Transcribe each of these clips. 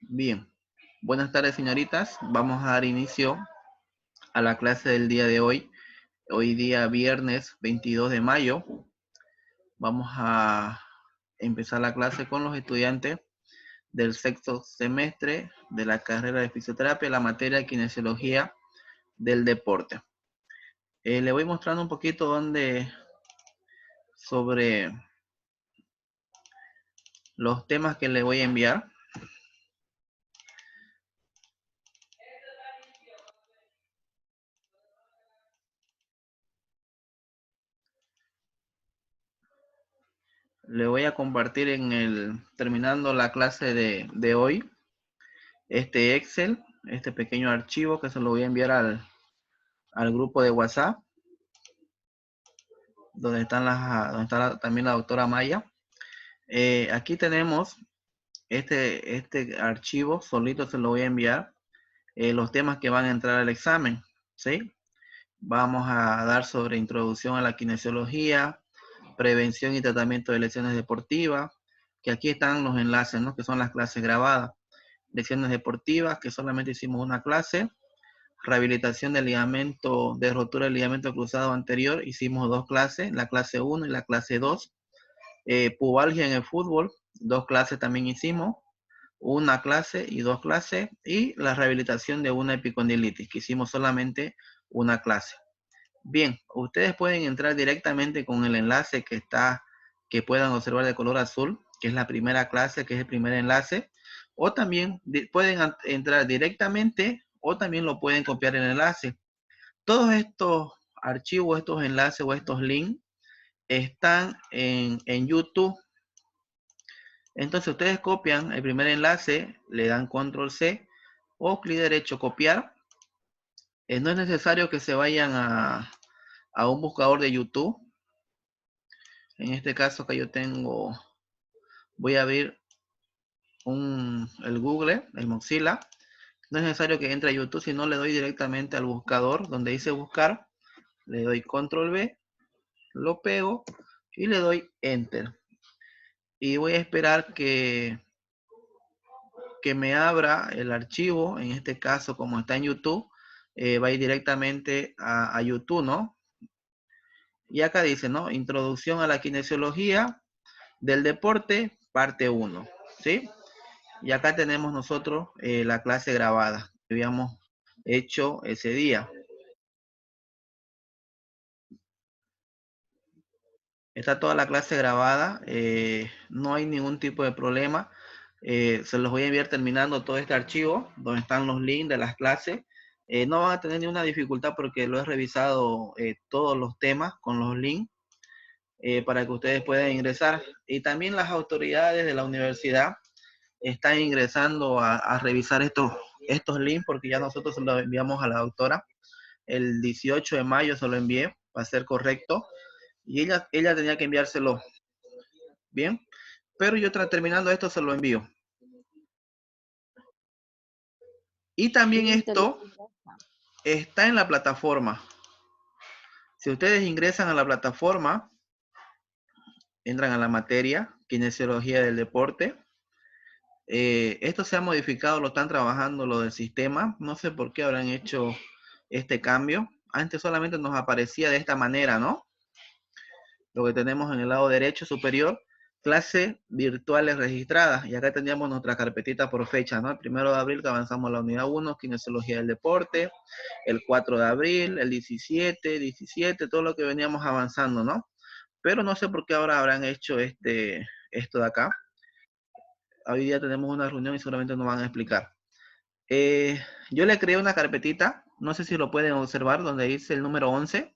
Bien, buenas tardes señoritas. Vamos a dar inicio a la clase del día de hoy. Hoy día viernes 22 de mayo. Vamos a empezar la clase con los estudiantes del sexto semestre de la carrera de fisioterapia, la materia de kinesiología del deporte. Le voy mostrando un poquito sobre los temas que le voy a enviar. Le voy a compartir terminando la clase de hoy, este Excel, este pequeño archivo que se lo voy a enviar al grupo de WhatsApp, donde está también la doctora Maya. Aquí tenemos este archivo, solito se lo voy a enviar, los temas que van a entrar al examen, ¿sí? Vamos a dar sobre introducción a la kinesiología, prevención y tratamiento de lesiones deportivas, que aquí están los enlaces, ¿no? Que son las clases grabadas. Lesiones deportivas, que solamente hicimos una clase. Rehabilitación del ligamento, de rotura del ligamento cruzado anterior, hicimos dos clases, la clase 1 y la clase 2. Pubalgia en el fútbol, dos clases también hicimos, una clase y dos clases. Y la rehabilitación de una epicondilitis, que hicimos solamente una clase. Bien, ustedes pueden entrar directamente con el enlace que puedan observar de color azul, que es la primera clase, que es el primer enlace, o también pueden entrar directamente o también lo pueden copiar el enlace. Todos estos archivos, estos enlaces o estos links están en YouTube. Entonces ustedes copian el primer enlace, le dan control C o clic derecho copiar. No es necesario que se vayan a un buscador de YouTube. En este caso que yo tengo, voy a abrir el Google, el Mozilla. No es necesario que entre a YouTube, sino le doy directamente al buscador donde dice buscar, le doy control V, lo pego y le doy enter. Y voy a esperar que me abra el archivo. En este caso, como está en YouTube, va a ir directamente a YouTube, ¿no? Y acá dice, ¿no? Introducción a la kinesiología del deporte, parte 1, ¿sí? Y acá tenemos nosotros la clase grabada que habíamos hecho ese día. Está toda la clase grabada, no hay ningún tipo de problema. Se los voy a enviar terminando todo este archivo, donde están los links de las clases. No van a tener ninguna dificultad porque lo he revisado todos los temas con los links para que ustedes puedan ingresar. Y también las autoridades de la universidad están ingresando a revisar estos links porque ya nosotros se los enviamos a la doctora. El 18 de mayo se lo envié para ser correcto. Y ella tenía que enviárselo. Bien, pero yo terminando esto se lo envío. Y también esto está en la plataforma. Si ustedes ingresan a la plataforma, entran a la materia, kinesiología del deporte. Esto se ha modificado, lo están trabajando lo del sistema. No sé por qué habrán hecho este cambio. Antes solamente nos aparecía de esta manera, ¿no? Lo que tenemos en el lado derecho superior, clases virtuales registradas. Y acá teníamos nuestra carpetita por fecha, ¿no? El 1 de abril que avanzamos a la unidad 1, kinesiología del deporte. El 4 de abril, el 17, todo lo que veníamos avanzando, ¿no? Pero no sé por qué ahora habrán hecho esto de acá. Hoy día tenemos una reunión y seguramente nos van a explicar. Yo le creé una carpetita, no sé si lo pueden observar, donde dice el número 11.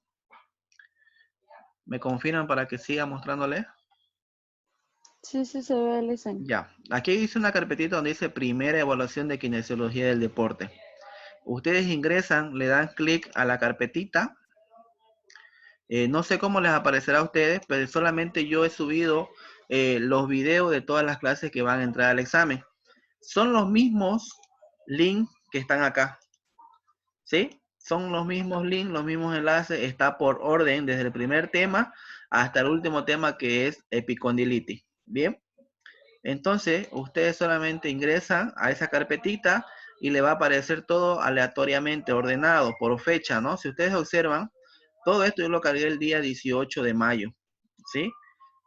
¿Me confirman para que siga mostrándole? Sí, sí se ve, Listen. Ya, aquí dice una carpetita donde dice primera evaluación de kinesiología del deporte. Ustedes ingresan, le dan clic a la carpetita. No sé cómo les aparecerá a ustedes, pero solamente yo he subido los videos de todas las clases que van a entrar al examen. Son los mismos links que están acá, ¿sí? Son los mismos links, los mismos enlaces, está por orden desde el primer tema hasta el último tema que es epicondilitis. Bien. Entonces, ustedes solamente ingresan a esa carpetita y le va a aparecer todo aleatoriamente ordenado por fecha, ¿no? Si ustedes observan, todo esto yo lo cargué el día 18 de mayo, ¿sí?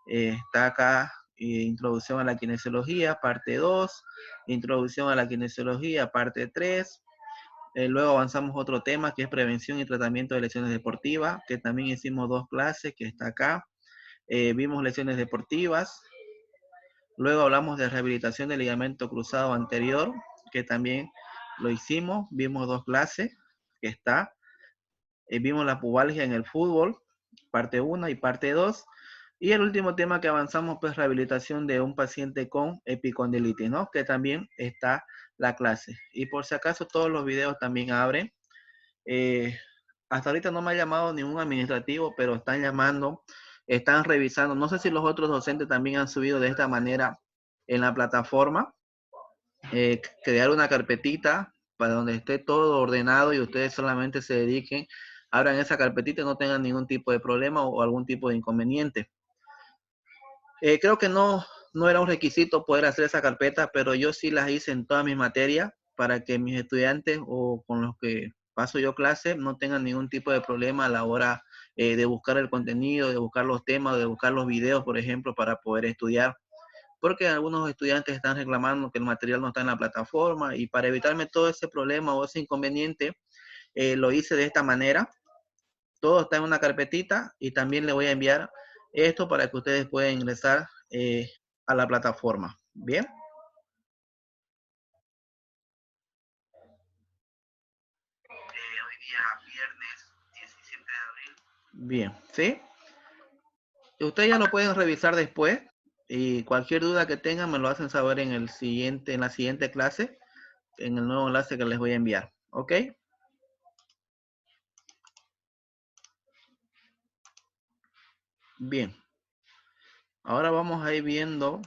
Está acá introducción a la kinesiología, parte 2, introducción a la kinesiología, parte 3. Luego avanzamos a otro tema que es prevención y tratamiento de lesiones deportivas, que también hicimos 2 clases, que está acá. Vimos lesiones deportivas. Luego hablamos de rehabilitación del ligamento cruzado anterior, que también lo hicimos. Vimos 2 clases, que está. Vimos la pubalgia en el fútbol, parte 1 y parte 2. Y el último tema que avanzamos, pues rehabilitación de un paciente con epicondilitis, ¿no? Que también está la clase. Y por si acaso todos los videos también abren. Hasta ahorita no me ha llamado ningún administrativo, pero están llamando, están revisando. No sé si los otros docentes también han subido de esta manera en la plataforma. Crear una carpetita para donde esté todo ordenado y ustedes solamente se dediquen, abran esa carpetita y no tengan ningún tipo de problema o algún tipo de inconveniente. Creo que no era un requisito poder hacer esa carpeta, pero yo sí las hice en todas mis materias para que mis estudiantes o con los que paso yo clase no tengan ningún tipo de problema a la hora de buscar el contenido, de buscar los temas, de buscar los videos, por ejemplo, para poder estudiar. Porque algunos estudiantes están reclamando que el material no está en la plataforma y para evitarme todo ese problema o ese inconveniente, lo hice de esta manera. Todo está en una carpetita y también le voy a enviar esto para que ustedes puedan ingresar a la plataforma. Bien. Hoy día viernes 17 de abril. Bien, ¿sí? Ustedes ya lo pueden revisar después y cualquier duda que tengan me lo hacen saber en la siguiente clase, en el nuevo enlace que les voy a enviar. ¿Ok? Bien. Ahora vamos a ir viendo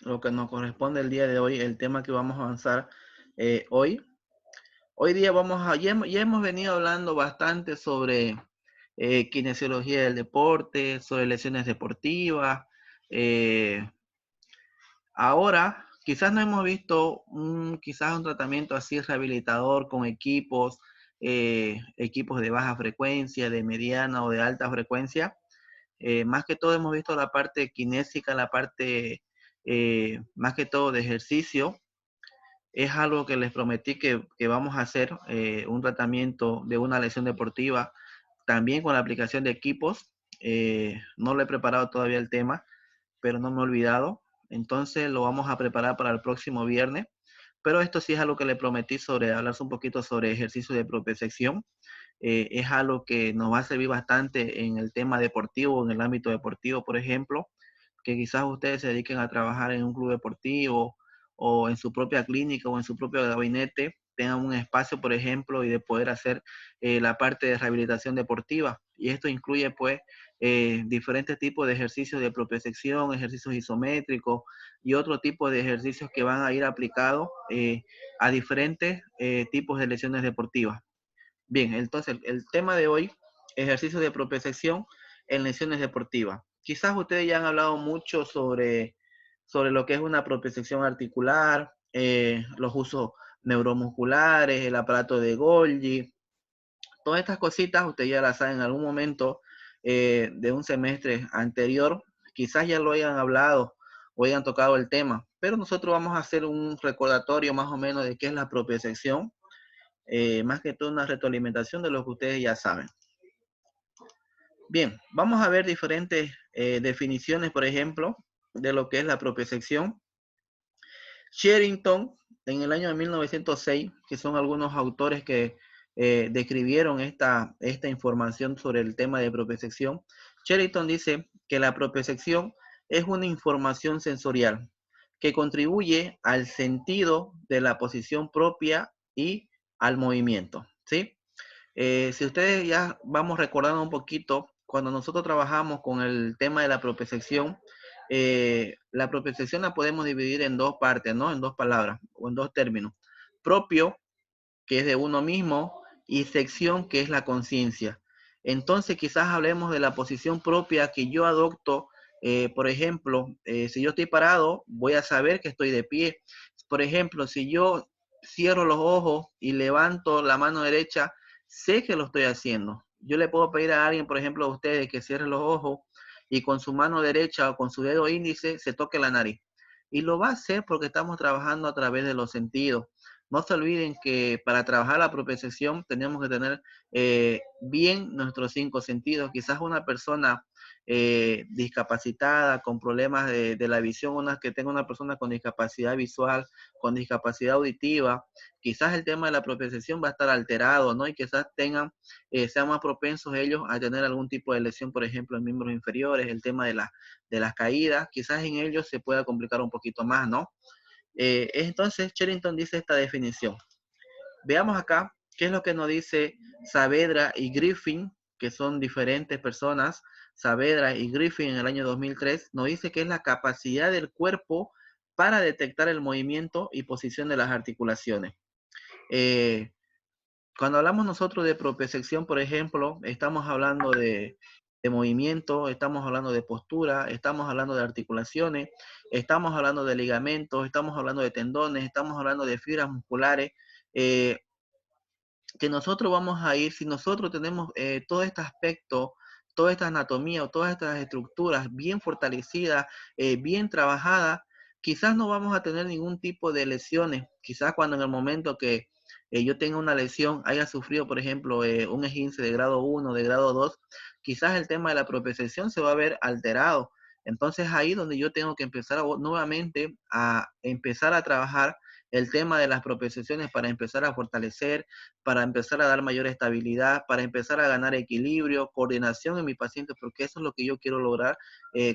lo que nos corresponde el día de hoy, el tema que vamos a avanzar hoy. Hoy día ya hemos venido hablando bastante sobre kinesiología del deporte, sobre lesiones deportivas. Ahora, quizás no hemos visto quizás un tratamiento así rehabilitador con equipos de baja frecuencia, de mediana o de alta frecuencia. Más que todo hemos visto la parte kinésica, la parte más que todo de ejercicio. Es algo que les prometí que vamos a hacer, un tratamiento de una lesión deportiva, también con la aplicación de equipos. No lo he preparado todavía el tema, pero no me he olvidado. Entonces lo vamos a preparar para el próximo viernes. Pero esto sí es algo que le prometí sobre hablarse un poquito sobre ejercicio de propiocepción. Es algo que nos va a servir bastante en el tema deportivo, en el ámbito deportivo, por ejemplo, que quizás ustedes se dediquen a trabajar en un club deportivo o en su propia clínica o en su propio gabinete, tengan un espacio, por ejemplo, y de poder hacer la parte de rehabilitación deportiva. Y esto incluye, pues, diferentes tipos de ejercicios de propiocepción, ejercicios isométricos y otro tipo de ejercicios que van a ir aplicados a diferentes tipos de lesiones deportivas. Bien, entonces el tema de hoy, ejercicio de propiocepción en lesiones deportivas. Quizás ustedes ya han hablado mucho sobre lo que es una propiocepción articular, los usos neuromusculares, el aparato de Golgi. Todas estas cositas ustedes ya las saben en algún momento de un semestre anterior. Quizás ya lo hayan hablado o hayan tocado el tema, pero nosotros vamos a hacer un recordatorio más o menos de qué es la propiocepción, más que todo una retroalimentación de lo que ustedes ya saben. Bien, vamos a ver diferentes definiciones, por ejemplo, de lo que es la propiocepción. Sherrington, en el año de 1906, que son algunos autores que describieron esta información sobre el tema de propiocepción. Sherrington dice que la propiocepción es una información sensorial que contribuye al sentido de la posición propia y al movimiento, ¿sí? Si ustedes ya vamos recordando un poquito, cuando nosotros trabajamos con el tema de la propiocepción la podemos dividir en dos partes, ¿no? En dos palabras o en dos términos. Propio, que es de uno mismo, y sección, que es la conciencia. Entonces, quizás hablemos de la posición propia que yo adopto Por ejemplo, si yo estoy parado, voy a saber que estoy de pie. Por ejemplo, si yo cierro los ojos y levanto la mano derecha, sé que lo estoy haciendo. Yo le puedo pedir a alguien, por ejemplo, a ustedes que cierre los ojos y con su mano derecha o con su dedo índice se toque la nariz. Y lo va a hacer porque estamos trabajando a través de los sentidos. No se olviden que para trabajar la propiocepción tenemos que tener bien nuestros 5 sentidos. Quizás una persona discapacitada, con problemas de la visión, una que tenga una persona con discapacidad visual, con discapacidad auditiva, quizás el tema de la propiocepción va a estar alterado, ¿no? Y quizás tengan, sean más propensos ellos a tener algún tipo de lesión, por ejemplo, en miembros inferiores, el tema de las caídas, quizás en ellos se pueda complicar un poquito más, ¿no? Entonces, Sherrington dice esta definición. Veamos acá qué es lo que nos dice Saavedra y Griffin, que son diferentes personas. Saavedra y Griffin en el año 2003 nos dice que es la capacidad del cuerpo para detectar el movimiento y posición de las articulaciones. Cuando hablamos nosotros de propiocepción, por ejemplo, estamos hablando de movimiento, estamos hablando de postura, estamos hablando de articulaciones, estamos hablando de ligamentos, estamos hablando de tendones, estamos hablando de fibras musculares, que nosotros vamos a ir, si nosotros tenemos todo este aspecto, toda esta anatomía o todas estas estructuras bien fortalecidas, bien trabajadas, quizás no vamos a tener ningún tipo de lesiones. Quizás cuando en el momento que yo tenga una lesión, haya sufrido, por ejemplo, un esguince de grado 1, de grado 2, quizás el tema de la propiocepción se va a ver alterado. Entonces ahí donde yo tengo que empezar nuevamente a empezar a trabajar el tema de las propiocepciones para empezar a fortalecer, para empezar a dar mayor estabilidad, para empezar a ganar equilibrio, coordinación en mi paciente, porque eso es lo que yo quiero lograr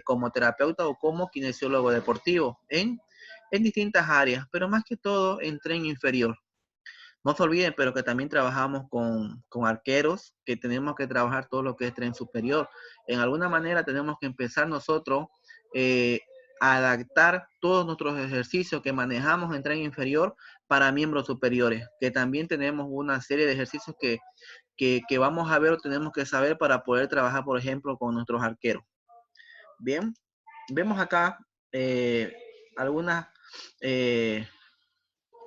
como terapeuta o como kinesiólogo deportivo en distintas áreas, pero más que todo en tren inferior. No se olviden, pero que también trabajamos con arqueros, que tenemos que trabajar todo lo que es tren superior. En alguna manera tenemos que empezar nosotros eh, a adaptar todos nuestros ejercicios que manejamos en tren inferior para miembros superiores, que también tenemos una serie de ejercicios que vamos a ver o tenemos que saber para poder trabajar, por ejemplo, con nuestros arqueros. Bien, vemos acá algunas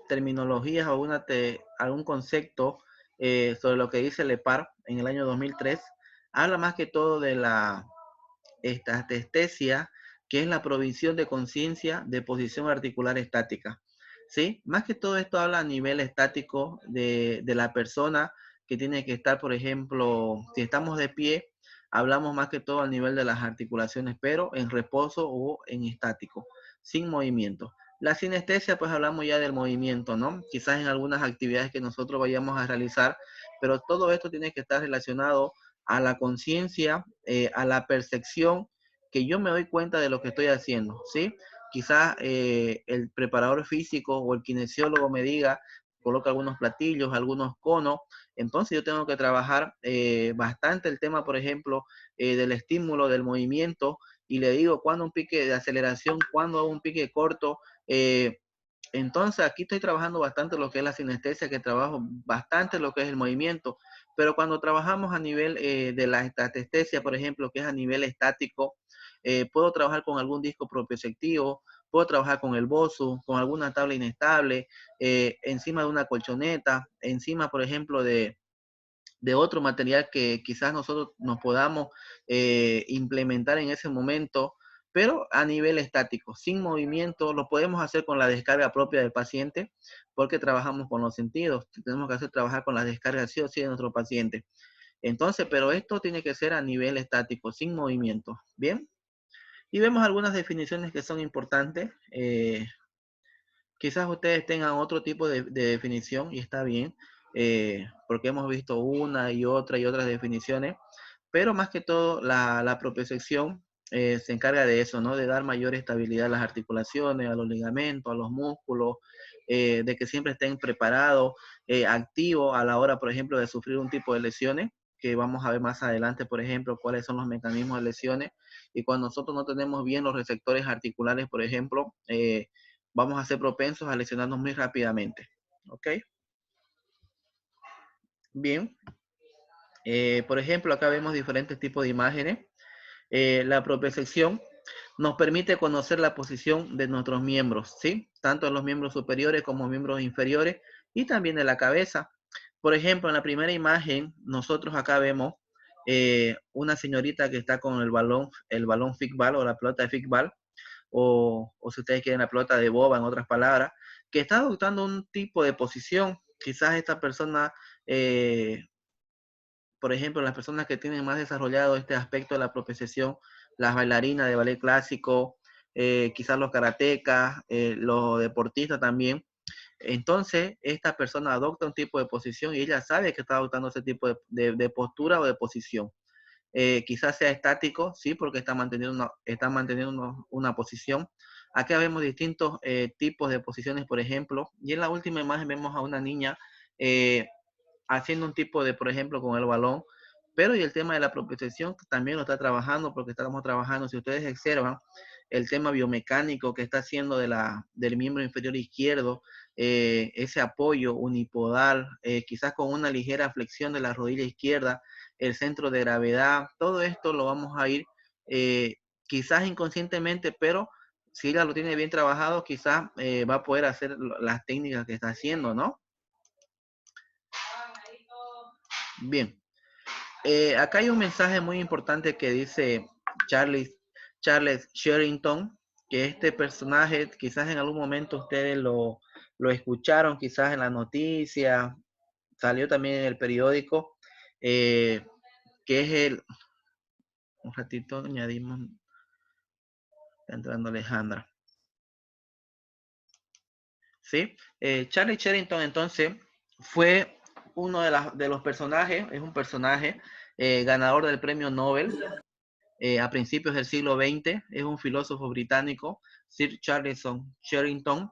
terminologías o algún concepto sobre lo que dice Lepar en el año 2003. Habla más que todo de la estestesia, que es la provisión de conciencia de posición articular estática. ¿Sí? Más que todo esto habla a nivel estático de la persona que tiene que estar, por ejemplo, si estamos de pie, hablamos más que todo a nivel de las articulaciones, pero en reposo o en estático, sin movimiento. La sinestesia, pues hablamos ya del movimiento, ¿no? Quizás en algunas actividades que nosotros vayamos a realizar, pero todo esto tiene que estar relacionado a la conciencia, a la percepción, que yo me doy cuenta de lo que estoy haciendo, ¿sí? Quizás el preparador físico o el kinesiólogo me diga, coloca algunos platillos, algunos conos, entonces yo tengo que trabajar bastante el tema, por ejemplo, del estímulo, del movimiento, y le digo cuándo un pique de aceleración, cuándo hago un pique corto, entonces aquí estoy trabajando bastante lo que es la sinestesia, que trabajo bastante lo que es el movimiento, pero cuando trabajamos a nivel de la estatestesia, por ejemplo, que es a nivel estático, puedo trabajar con algún disco propioceptivo, puedo trabajar con el bosu, con alguna tabla inestable, encima de una colchoneta, encima, por ejemplo, de otro material que quizás nosotros nos podamos implementar en ese momento, pero a nivel estático, sin movimiento. Lo podemos hacer con la descarga propia del paciente, porque trabajamos con los sentidos. Tenemos que trabajar con la descarga sí o sí de nuestro paciente. Entonces, pero esto tiene que ser a nivel estático, sin movimiento. Bien. Y vemos algunas definiciones que son importantes. Quizás ustedes tengan otro tipo de definición y está bien, porque hemos visto una y otras definiciones, pero más que todo la propiocepción se encarga de eso, ¿no? De dar mayor estabilidad a las articulaciones, a los ligamentos, a los músculos, de que siempre estén preparados, activos a la hora, por ejemplo, de sufrir un tipo de lesiones, que vamos a ver más adelante, por ejemplo, cuáles son los mecanismos de lesiones, y cuando nosotros no tenemos bien los receptores articulares, por ejemplo, vamos a ser propensos a lesionarnos muy rápidamente. ¿Ok? Bien. Por ejemplo, acá vemos diferentes tipos de imágenes. La propiocepción nos permite conocer la posición de nuestros miembros, ¿sí? Tanto de los miembros superiores como miembros inferiores y también de la cabeza. Por ejemplo, en la primera imagen, nosotros acá vemos una señorita que está con el balón fútbol o la pelota de fútbol, o si ustedes quieren la pelota de boba, en otras palabras, que está adoptando un tipo de posición. Quizás esta persona, por ejemplo, las personas que tienen más desarrollado este aspecto de la propiocepción, las bailarinas de ballet clásico, quizás los karatecas, los deportistas también. Entonces, esta persona adopta un tipo de posición y ella sabe que está adoptando ese tipo de postura o de posición. Quizás sea estático, sí, porque está manteniendo una posición. Acá vemos distintos tipos de posiciones, por ejemplo, y en la última imagen vemos a una niña haciendo un tipo de, por ejemplo, con el balón, pero y el tema de la propiocepción también lo está trabajando, porque estamos trabajando, si ustedes observan, el tema biomecánico que está haciendo del miembro inferior izquierdo, ese apoyo unipodal, quizás con una ligera flexión de la rodilla izquierda, el centro de gravedad, todo esto lo vamos a ir quizás inconscientemente, pero si ella lo tiene bien trabajado, quizás va a poder hacer las técnicas que está haciendo, ¿no? Bien. Acá hay un mensaje muy importante que dice Charles Sherrington, que este personaje quizás en algún momento ustedes lo escucharon, quizás en la noticia, salió también en el periódico, que es un ratito añadimos, está entrando Alejandra. ¿Sí? Charlie Sherrington entonces fue uno de los personajes, es un personaje ganador del premio Nobel a principios del siglo XX, es un filósofo británico, Sir Charles Sherrington.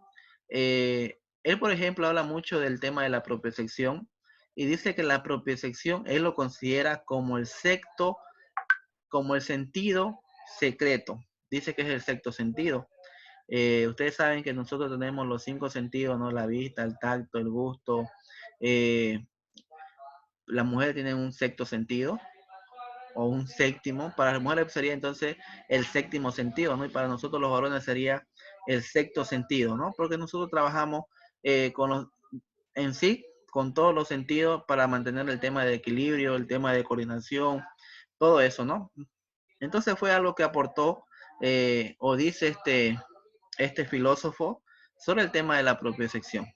Él, por ejemplo, habla mucho del tema de la propiocepción y dice que la propiocepción él lo considera como el sentido secreto. Dice que es el sexto sentido. Ustedes saben que nosotros tenemos los 5 sentidos, ¿no? La vista, el tacto, el gusto. Las mujeres tienen un sexto sentido o un séptimo. Para las mujeres sería entonces el séptimo sentido, ¿no? Y para nosotros los varones sería el sexto sentido, ¿no? Porque nosotros trabajamos en sí con todos los sentidos para mantener el tema de equilibrio, el tema de coordinación, todo eso, ¿no? Entonces fue algo que aportó o dice este filósofo sobre el tema de la propiocepción.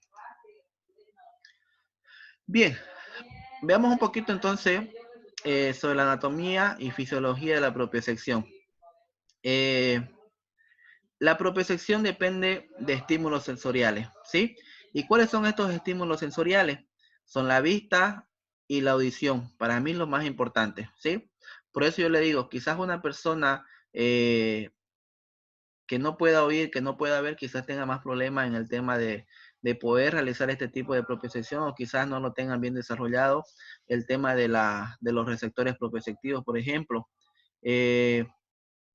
Bien, veamos un poquito entonces sobre la anatomía y fisiología de la propiocepción. La propiocepción depende de estímulos sensoriales, ¿sí? ¿Y cuáles son estos estímulos sensoriales? Son la vista y la audición, para mí lo más importante, ¿sí? Por eso yo le digo, quizás una persona que no pueda oír, que no pueda ver, quizás tenga más problemas en el tema de poder realizar este tipo de propiocepción o quizás no lo tengan bien desarrollado el tema de los receptores propioceptivos, por ejemplo.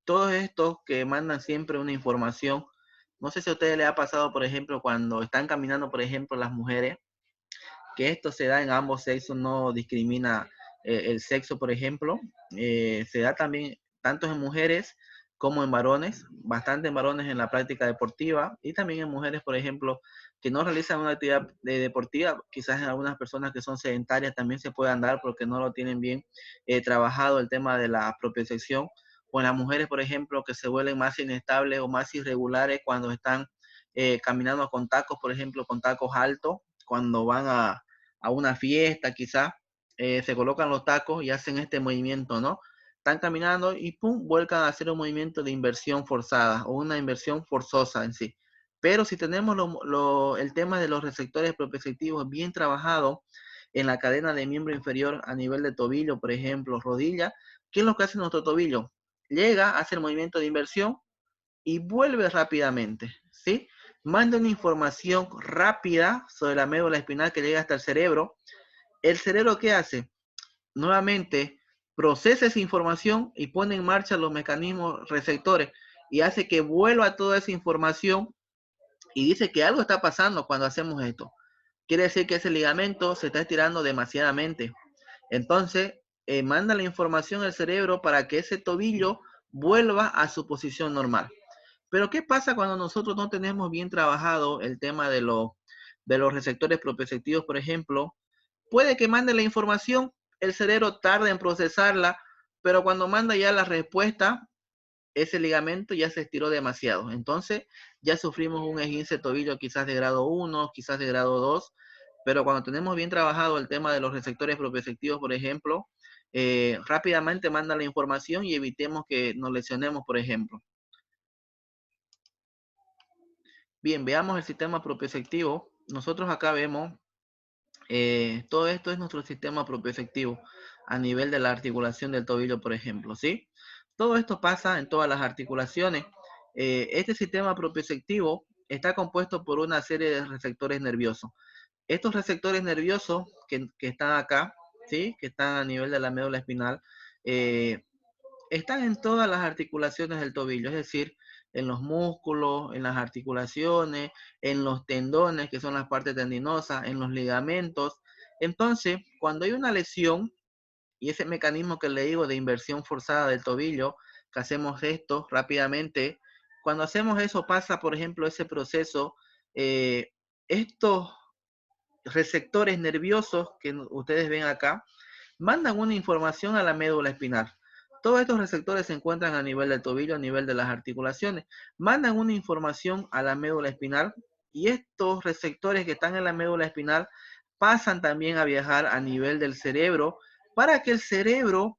Todos estos que mandan siempre una información, no sé si a ustedes les ha pasado, por ejemplo, cuando están caminando, por ejemplo, las mujeres, que esto se da en ambos sexos, no discrimina el sexo, por ejemplo, se da también tanto en mujeres como en varones, bastante en varones en la práctica deportiva y también en mujeres, por ejemplo, que no realizan una actividad deportiva, quizás en algunas personas que son sedentarias también se puedan dar porque no lo tienen bien trabajado el tema de la propiocepción, o en las mujeres, por ejemplo, que se vuelven más inestables o más irregulares cuando están caminando con tacos, por ejemplo, con tacos altos, cuando van a una fiesta quizás, se colocan los tacos y hacen este movimiento, ¿no? Están caminando y pum, vuelcan a hacer un movimiento de inversión forzada o una inversión forzosa en sí. Pero si tenemos el tema de los receptores propioceptivos bien trabajado en la cadena de miembro inferior a nivel de tobillo, por ejemplo, rodilla, ¿qué es lo que hace nuestro tobillo? Llega, hace el movimiento de inversión y vuelve rápidamente, ¿sí? Manda una información rápida sobre la médula espinal que llega hasta el cerebro. ¿El cerebro qué hace? Nuevamente procesa esa información y pone en marcha los mecanismos receptores y hace que vuelva toda esa información y dice que algo está pasando cuando hacemos esto. Quiere decir que ese ligamento se está estirando demasiadamente. Entonces, manda la información al cerebro para que ese tobillo vuelva a su posición normal. Pero ¿qué pasa cuando nosotros no tenemos bien trabajado el tema de los receptores propioceptivos, por ejemplo? Puede que mande la información, el cerebro tarda en procesarla, pero cuando manda ya la respuesta, ese ligamento ya se estiró demasiado. Entonces ya sufrimos un esguince de tobillo quizás de grado 1, quizás de grado 2, pero cuando tenemos bien trabajado el tema de los receptores propioceptivos, por ejemplo, rápidamente manda la información y evitemos que nos lesionemos, por ejemplo. Bien, veamos el sistema propioceptivo. Nosotros acá vemos, todo esto es nuestro sistema propioceptivo a nivel de la articulación del tobillo, por ejemplo, ¿sí? Todo esto pasa en todas las articulaciones. Este sistema propioceptivo está compuesto por una serie de receptores nerviosos. Estos receptores nerviosos que están acá, ¿sí? Que están a nivel de la médula espinal, eh, están en todas las articulaciones del tobillo, es decir, en los músculos, en las articulaciones, en los tendones, que son las partes tendinosas, en los ligamentos. Entonces, cuando hay una lesión, y ese mecanismo que le digo de inversión forzada del tobillo, que hacemos esto rápidamente, cuando hacemos eso pasa, por ejemplo, ese proceso, estos receptores nerviosos que ustedes ven acá, mandan una información a la médula espinal. Todos estos receptores se encuentran a nivel del tobillo, a nivel de las articulaciones. Mandan una información a la médula espinal y estos receptores que están en la médula espinal pasan también a viajar a nivel del cerebro para que el cerebro,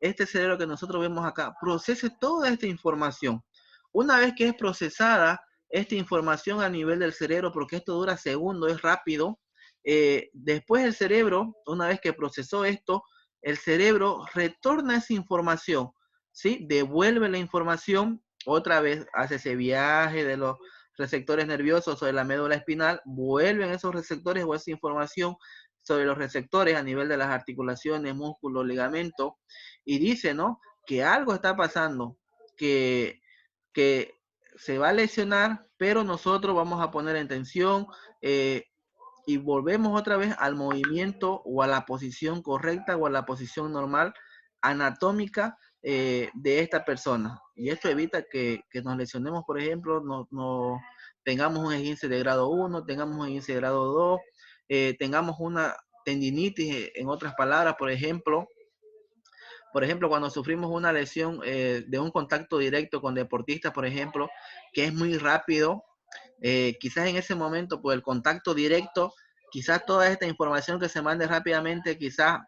este cerebro que nosotros vemos acá, procese toda esta información. Una vez que es procesada esta información a nivel del cerebro, porque esto dura segundos, es rápido, después el cerebro, una vez que procesó esto, el cerebro retorna esa información, ¿sí? Devuelve la información, otra vez hace ese viaje de los receptores nerviosos sobre la médula espinal, vuelven esos receptores o esa información sobre los receptores a nivel de las articulaciones, músculos, ligamentos, y dice, ¿no? Que algo está pasando, que, que se va a lesionar, pero nosotros vamos a poner en tensión, y volvemos otra vez al movimiento o a la posición correcta o a la posición normal anatómica de esta persona. Y esto evita que nos lesionemos, por ejemplo, no tengamos un esguince de grado 1, tengamos un esguince de grado 2, tengamos una tendinitis, en otras palabras, por ejemplo, cuando sufrimos una lesión de un contacto directo con deportistas, por ejemplo, que es muy rápido, quizás en ese momento, pues el contacto directo, quizás toda esta información que se mande rápidamente, quizás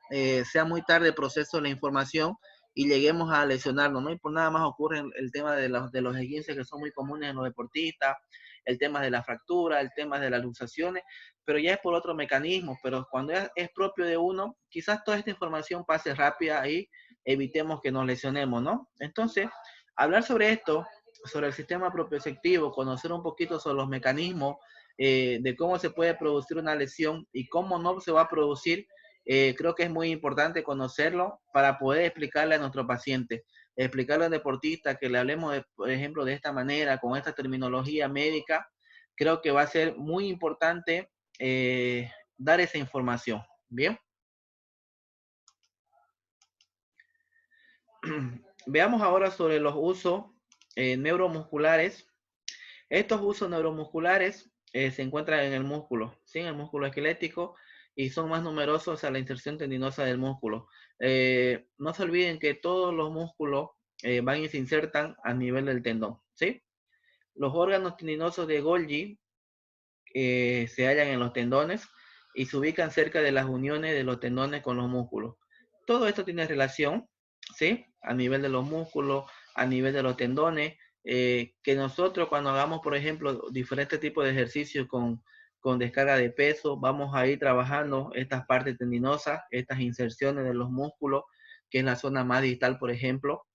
sea muy tarde el proceso de la información y lleguemos a lesionarnos, ¿no? Y por nada más ocurre el tema de los esguinces que son muy comunes en los deportistas, el tema de la fractura, el tema de las luxaciones, pero ya es por otro mecanismo, pero cuando es propio de uno, quizás toda esta información pase rápida y evitemos que nos lesionemos, ¿no? Entonces, hablar sobre esto, sobre el sistema propioceptivo, conocer un poquito sobre los mecanismos de cómo se puede producir una lesión y cómo no se va a producir, creo que es muy importante conocerlo para poder explicarle a nuestro paciente, explicarle al deportista que le hablemos, por ejemplo, de esta manera, con esta terminología médica, creo que va a ser muy importante dar esa información. Bien. Veamos ahora sobre los usos neuromusculares. Estos usos neuromusculares se encuentran en el músculo, ¿sí? En el músculo esquelético y son más numerosos a la inserción tendinosa del músculo. No se olviden que todos los músculos van y se insertan a nivel del tendón, ¿sí? Los órganos tendinosos de Golgi se hallan en los tendones y se ubican cerca de las uniones de los tendones con los músculos. Todo esto tiene relación, ¿sí? A nivel de los músculos, a nivel de los tendones, que nosotros cuando hagamos, por ejemplo, diferentes tipos de ejercicios con descarga de peso, vamos a ir trabajando estas partes tendinosas, estas inserciones de los músculos, que es la zona más distal, por ejemplo.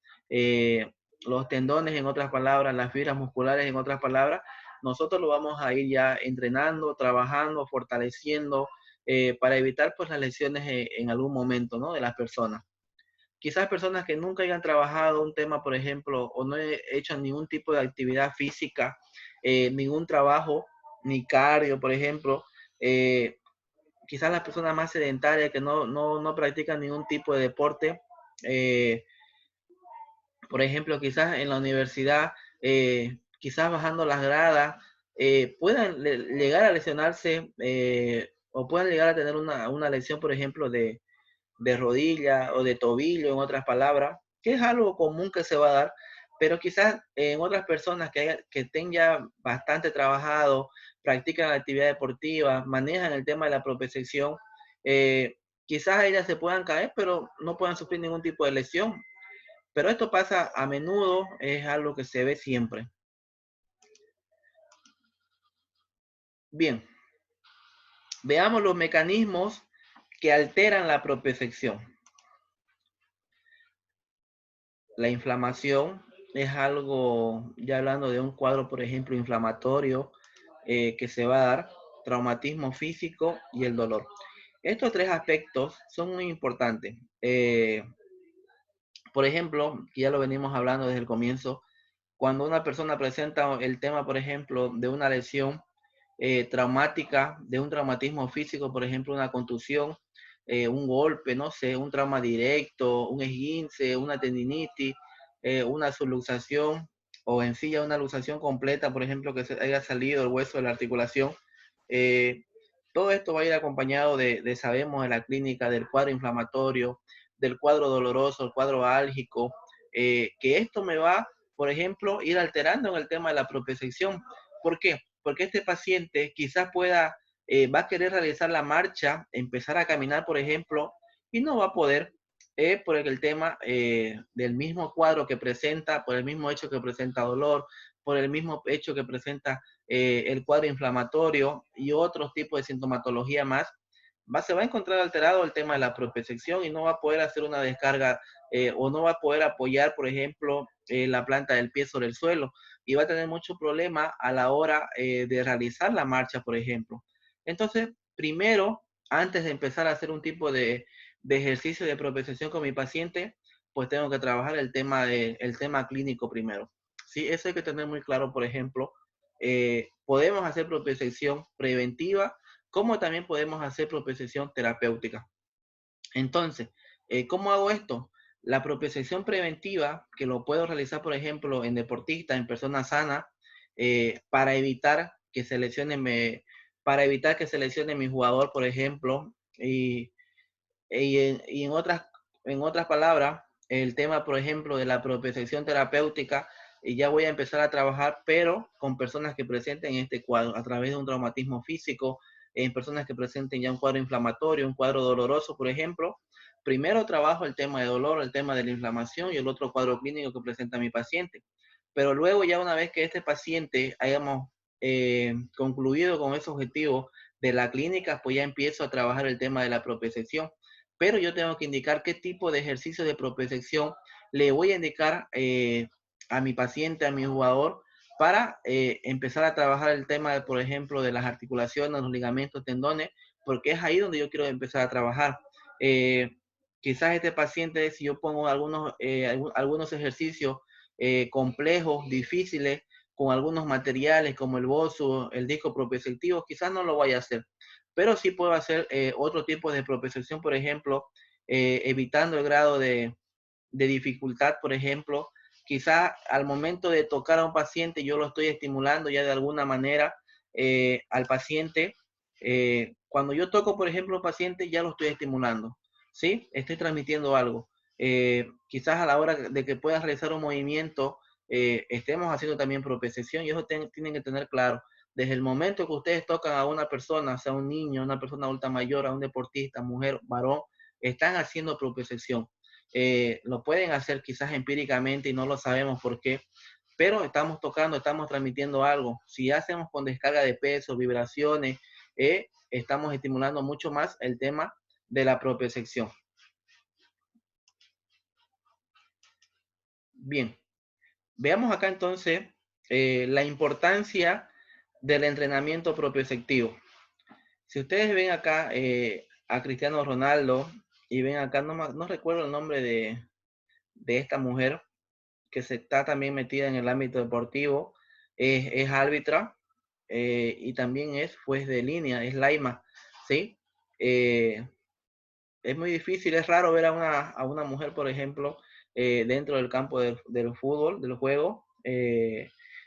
Los tendones, en otras palabras, las fibras musculares, en otras palabras, nosotros lo vamos a ir ya entrenando, trabajando, fortaleciendo, para evitar pues las lesiones en algún momento, ¿no? De las personas. Quizás personas que nunca hayan trabajado un tema, por ejemplo, o no he hecho ningún tipo de actividad física, ningún trabajo, ni cardio, por ejemplo, quizás las personas más sedentarias que no practican ningún tipo de deporte, Por ejemplo, quizás en la universidad, quizás bajando las gradas, puedan llegar a lesionarse o puedan llegar a tener una lesión, por ejemplo, de rodilla o de tobillo, en otras palabras, que es algo común que se va a dar, pero quizás en otras personas que estén ya bastante trabajado, practican la actividad deportiva, manejan el tema de la propiocepción, quizás ellas se puedan caer, pero no puedan sufrir ningún tipo de lesión. Pero esto pasa a menudo, es algo que se ve siempre. Bien, veamos los mecanismos que alteran la propiocepción. La inflamación es algo, ya hablando de un cuadro, por ejemplo, inflamatorio que se va a dar, traumatismo físico y el dolor. Estos tres aspectos son muy importantes. Por ejemplo, que ya lo venimos hablando desde el comienzo, cuando una persona presenta el tema, por ejemplo, de una lesión traumática, de un traumatismo físico, por ejemplo, una contusión, un golpe, no sé, un trauma directo, un esguince, una tendinitis, una subluxación o en sí ya una luxación completa, por ejemplo, que se haya salido el hueso de la articulación. eh, Todo esto va a ir acompañado sabemos, de la clínica del cuadro inflamatorio, del cuadro doloroso, el cuadro álgico, que esto me va, por ejemplo, ir alterando en el tema de la propiocepción. ¿Por qué? Porque este paciente quizás va a querer realizar la marcha, empezar a caminar, por ejemplo, y no va a poder por el tema del mismo cuadro que presenta, por el mismo hecho que presenta dolor, por el mismo hecho que presenta el cuadro inflamatorio y otros tipos de sintomatología más, se va a encontrar alterado el tema de la propiocepción y no va a poder hacer una descarga o no va a poder apoyar, por ejemplo, la planta del pie sobre el suelo y va a tener mucho problema a la hora de realizar la marcha, por ejemplo. Entonces, primero, antes de empezar a hacer un tipo de ejercicio de propiocepción con mi paciente, pues tengo que trabajar el tema clínico primero. Sí, eso hay que tener muy claro, por ejemplo. Podemos hacer propiocepción preventiva, como también podemos hacer propiocepción terapéutica. Entonces, ¿cómo hago esto? La propiocepción preventiva, que lo puedo realizar, por ejemplo, en deportistas, en personas sanas, para evitar que se lesione, mi jugador, por ejemplo, y en otras palabras, el tema, por ejemplo, de la propiocepción terapéutica, y ya voy a empezar a trabajar, pero con personas que presenten este cuadro a través de un traumatismo físico, en personas que presenten ya un cuadro inflamatorio, un cuadro doloroso, por ejemplo. Primero trabajo el tema de dolor, el tema de la inflamación y el otro cuadro clínico que presenta mi paciente. Pero luego ya una vez que este paciente hayamos concluido con ese objetivo de la clínica, pues ya empiezo a trabajar el tema de la propiocepción, pero yo tengo que indicar qué tipo de ejercicio de propiocepción le voy a indicar a mi paciente, a mi jugador, para empezar a trabajar el tema, por ejemplo, de las articulaciones, los ligamentos, tendones, porque es ahí donde yo quiero empezar a trabajar. Eh, Quizás este paciente, si yo pongo algunos ejercicios complejos, difíciles, con algunos materiales como el bozo, el disco propioceptivo, quizás no lo vaya a hacer, pero sí puedo hacer otro tipo de propiocepción, por ejemplo, evitando el grado de dificultad, por ejemplo, quizás al momento de tocar a un paciente yo lo estoy estimulando ya de alguna manera al paciente. Cuando yo toco, por ejemplo, a un paciente ya lo estoy estimulando, ¿sí? Estoy transmitiendo algo. Quizás a la hora de que puedas realizar un movimiento, estemos haciendo también propiocepción y eso tienen que tener claro. Desde el momento que ustedes tocan a una persona, sea un niño, una persona adulta mayor, a un deportista, mujer, varón, están haciendo propiocepción. Lo pueden hacer quizás empíricamente y no lo sabemos por qué, pero estamos tocando, estamos transmitiendo algo. Si hacemos con descarga de peso, vibraciones, estamos estimulando mucho más el tema de la propiocepción. Bien, veamos acá entonces la importancia del entrenamiento propioceptivo. Si ustedes ven acá a Cristiano Ronaldo y ven acá, no recuerdo el nombre de esta mujer que se está también metida en el ámbito deportivo, es árbitra y también es juez de línea, es Laima, ¿sí? Es muy difícil, es raro ver a una mujer, por ejemplo, dentro del campo del fútbol, del juego,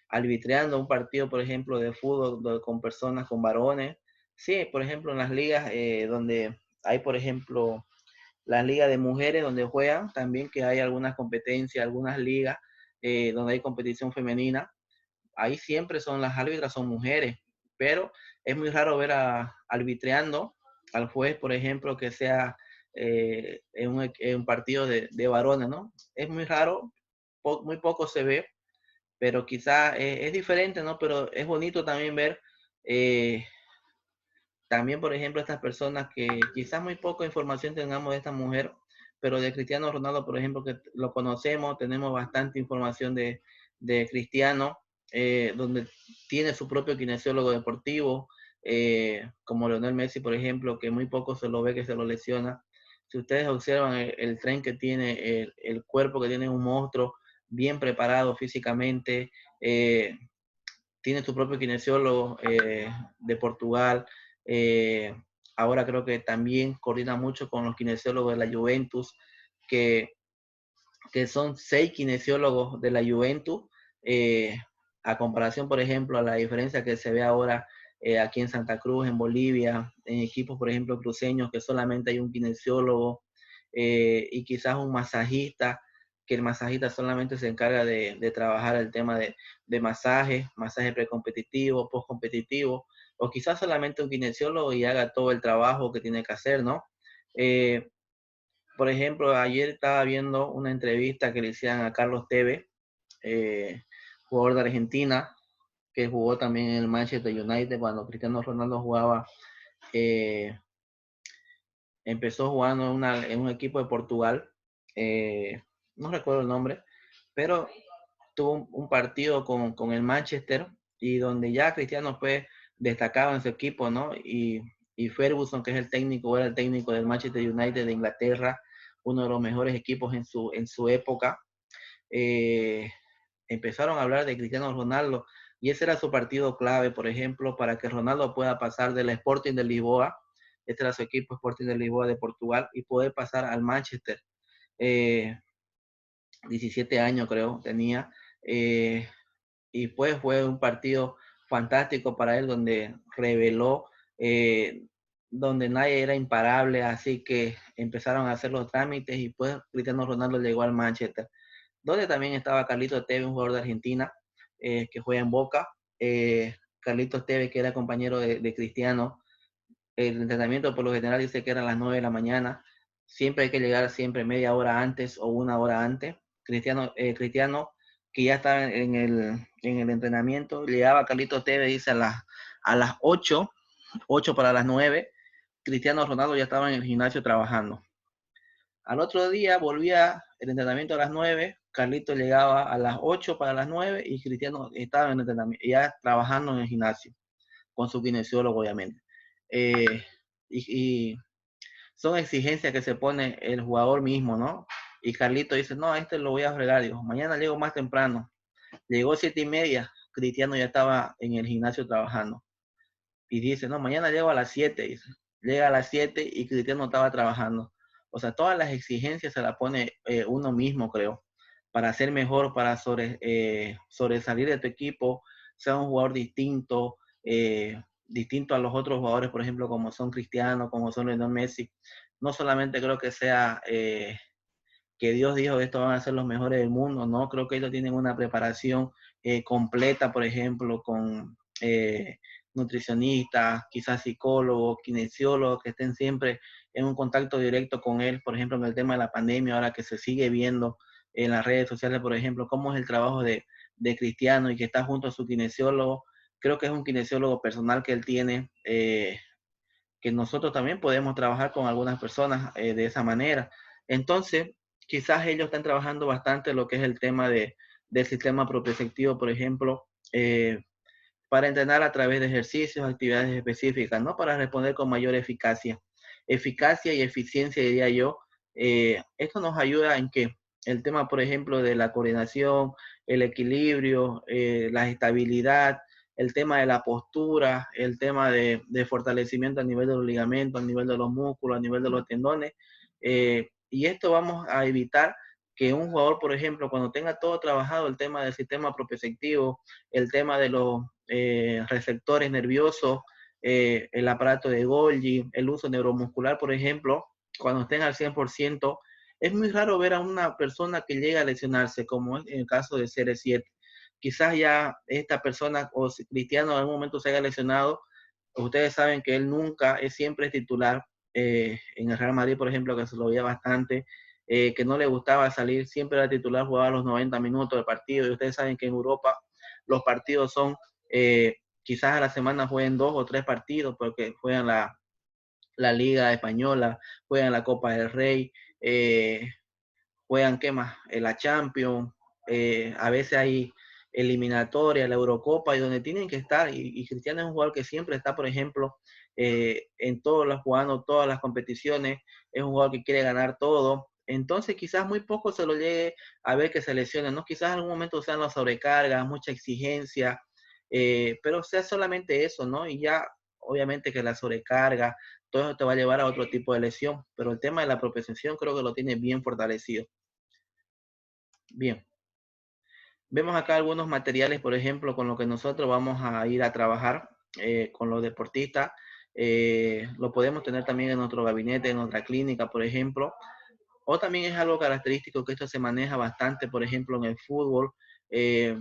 arbitreando un partido, por ejemplo, de fútbol con personas, con varones. Sí, por ejemplo, en las ligas donde hay, por ejemplo, las ligas de mujeres donde juegan, también que hay algunas competencias, algunas ligas donde hay competición femenina, ahí siempre son las árbitras, son mujeres, pero es muy raro ver arbitreando al juez, por ejemplo, que sea en un partido de varones, ¿no? Es muy raro, muy poco se ve, pero quizá es diferente, ¿no? Pero es bonito también ver eh, también, por ejemplo, estas personas que quizás muy poca información tengamos de esta mujer, pero de Cristiano Ronaldo, por ejemplo, que lo conocemos, tenemos bastante información de Cristiano, donde tiene su propio kinesiólogo deportivo, como Lionel Messi, por ejemplo, que muy poco se lo ve que se lo lesiona. Si ustedes observan el tren que tiene, el cuerpo que tiene un monstruo, bien preparado físicamente, tiene su propio kinesiólogo de Portugal. eh, Ahora creo que también coordina mucho con los kinesiólogos de la Juventus, que, que son 6 kinesiólogos de la Juventus, eh, a comparación, por ejemplo, a la diferencia que se ve ahora aquí en Santa Cruz, en Bolivia, en equipos, por ejemplo, cruceños, que solamente hay un kinesiólogo y quizás un masajista, que el masajista solamente se encarga de trabajar el tema de masaje precompetitivo, postcompetitivo, o quizás solamente un kinesiólogo y haga todo el trabajo que tiene que hacer, ¿no? Eh, por ejemplo, ayer estaba viendo una entrevista que le hicieron a Carlos Tevez, jugador de Argentina, que jugó también en el Manchester United cuando Cristiano Ronaldo jugaba. eh, Empezó jugando en un equipo de Portugal, no recuerdo el nombre, pero tuvo un partido con el Manchester y donde ya Cristiano fue destacado en su equipo, ¿no? Y Ferguson, que es el técnico, era el técnico del Manchester United de Inglaterra, uno de los mejores equipos en su época, eh, empezaron a hablar de Cristiano Ronaldo y ese era su partido clave, por ejemplo, para que Ronaldo pueda pasar del Sporting de Lisboa, este era su equipo Sporting de Lisboa de Portugal, y poder pasar al Manchester. Eh, 17 años creo tenía, eh, y pues fue un partido fantástico para él donde reveló, eh, donde nadie era imparable, así que empezaron a hacer los trámites y pues Cristiano Ronaldo llegó al Manchester, donde también estaba Carlitos Tevez, un jugador de Argentina que juega en Boca. Carlitos Tevez, que era compañero de Cristiano, el entrenamiento por lo general dice que era a las 9 de la mañana, siempre hay que llegar siempre media hora antes o una hora antes. Cristiano que ya estaba en el entrenamiento, llegaba Carlitos Tevez, dice a las 8 para las 9, Cristiano Ronaldo ya estaba en el gimnasio trabajando. Al otro día volvía el entrenamiento a las 9, Carlito llegaba a las 8 para las 9 y Cristiano estaba en el entrenamiento, ya trabajando en el gimnasio, con su kinesiólogo obviamente. Eh, y son exigencias que se pone el jugador mismo, ¿no? Y Carlito dice, no, lo voy a fregar, dijo, mañana llego más temprano. Llegó 7:30, Cristiano ya estaba en el gimnasio trabajando. Y dice, no, mañana llego a las 7, dice. Llega a las 7 y Cristiano estaba trabajando. O sea, todas las exigencias se las pone uno mismo, creo, para ser mejor, para sobresalir de tu equipo, ser un jugador distinto, distinto a los otros jugadores, por ejemplo, como son Cristiano, como son Lionel Messi. No solamente creo que sea que Dios dijo que estos van a ser los mejores del mundo, no, creo que ellos tienen una preparación completa, por ejemplo, con nutricionistas, quizás psicólogos, kinesiólogos, que estén siempre en un contacto directo con él, por ejemplo, en el tema de la pandemia, ahora que se sigue viendo en las redes sociales, por ejemplo, cómo es el trabajo de Cristiano y que está junto a su kinesiólogo. Creo que es un kinesiólogo personal que él tiene, que nosotros también podemos trabajar con algunas personas de esa manera. Entonces, quizás ellos están trabajando bastante lo que es el tema del sistema propioceptivo, por ejemplo, para entrenar a través de ejercicios, actividades específicas, ¿no? Para responder con mayor eficacia y eficiencia, diría yo. Esto nos ayuda en que el tema, por ejemplo, de la coordinación, el equilibrio, la estabilidad, el tema de la postura, el tema de fortalecimiento a nivel de los ligamentos, a nivel de los músculos, a nivel de los tendones. Y esto vamos a evitar que un jugador, por ejemplo, cuando tenga todo trabajado, el tema del sistema propioceptivo, el tema de los receptores nerviosos, el aparato de Golgi, el uso neuromuscular, por ejemplo, cuando estén al 100%, es muy raro ver a una persona que llega a lesionarse, como en el caso de CR7. Quizás ya esta persona o si Cristiano en algún momento se haya lesionado. Ustedes saben que él nunca es siempre titular en el Real Madrid, por ejemplo, que se lo veía bastante, que no le gustaba salir, siempre era titular, jugaba los 90 minutos del partido. Y ustedes saben que en Europa los partidos son, quizás a la semana jueguen 2 o 3 partidos, porque juegan la Liga Española, juegan la Copa del Rey, juegan, ¿qué más? La Champions, a veces hay eliminatoria, la Eurocopa, y donde tienen que estar, y Cristiano es un jugador que siempre está, por ejemplo, en todas las, jugando todas las competiciones, es un jugador que quiere ganar todo, entonces quizás muy poco se lo llegue a ver que se lesione, ¿no? Quizás en algún momento sean las sobrecargas, mucha exigencia, pero sea solamente eso, ¿no? Y ya, obviamente que la sobrecarga, todo eso te va a llevar a otro tipo de lesión, pero el tema de la propiocepción creo que lo tiene bien fortalecido. Bien, vemos acá algunos materiales, por ejemplo, con lo que nosotros vamos a ir a trabajar con los deportistas. Lo podemos tener también en nuestro gabinete, en nuestra clínica, por ejemplo. O también es algo característico que esto se maneja bastante, por ejemplo, en el fútbol, eh,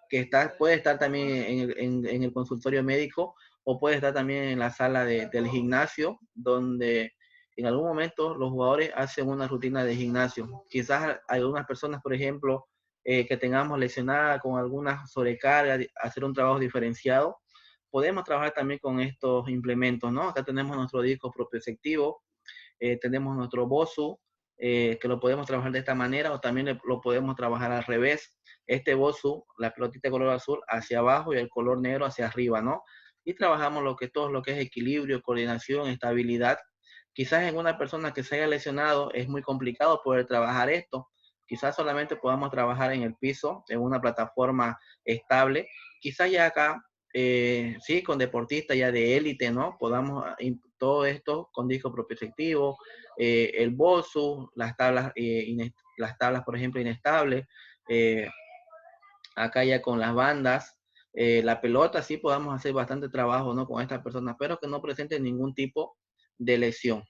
que puede estar también en el consultorio médico o puede estar también en la sala del gimnasio, donde en algún momento los jugadores hacen una rutina de gimnasio. Quizás algunas personas, por ejemplo, que tengamos lesionada con alguna sobrecarga, hacer un trabajo diferenciado, podemos trabajar también con estos implementos, ¿no? Acá tenemos nuestro disco propioceptivo, tenemos nuestro BOSU, que lo podemos trabajar de esta manera o también lo podemos trabajar al revés. Este BOSU, la pelotita de color azul hacia abajo y el color negro hacia arriba, ¿no? Y trabajamos todo lo que es equilibrio, coordinación, estabilidad. Quizás en una persona que se haya lesionado es muy complicado poder trabajar esto. Quizás solamente podamos trabajar en el piso, en una plataforma estable. Quizás ya acá, sí, con deportistas ya de élite, ¿no? Podamos todo esto con disco propioceptivo, el BOSU, las tablas, por ejemplo, inestables, acá ya con las bandas, la pelota, sí podamos hacer bastante trabajo, ¿no? Con estas personas, pero que no presenten ningún tipo de lesión.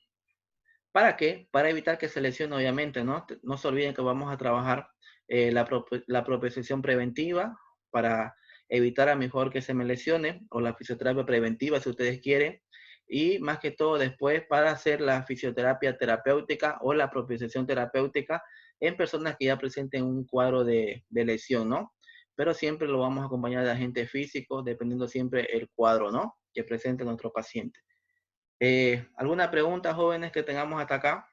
¿Para qué? Para evitar que se lesione, obviamente, ¿no? No se olviden que vamos a trabajar la propiocepción preventiva para evitar a mejor que se me lesione, o la fisioterapia preventiva, si ustedes quieren, y más que todo después para hacer la fisioterapia terapéutica o la propiocepción terapéutica en personas que ya presenten un cuadro de lesión, ¿no? Pero siempre lo vamos a acompañar de agentes físicos, dependiendo siempre el cuadro, ¿no? Que presente nuestro paciente. ¿Alguna pregunta, jóvenes, que tengamos hasta acá?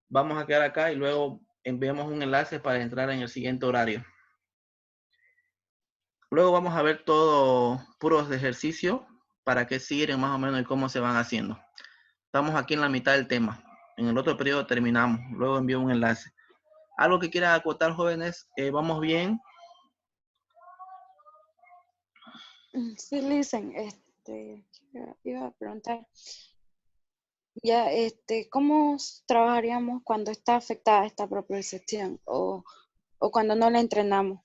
Vamos a quedar acá y luego enviamos un enlace para entrar en el siguiente horario. Luego vamos a ver todo puros de ejercicio para qué sirven más o menos y cómo se van haciendo. Estamos aquí en la mitad del tema. En el otro periodo terminamos. Luego envío un enlace. ¿Algo que quieran acotar, jóvenes? ¿Vamos bien? Sí, listen, iba a preguntar, ya, ¿cómo trabajaríamos cuando está afectada esta propiocepción o cuando no la entrenamos?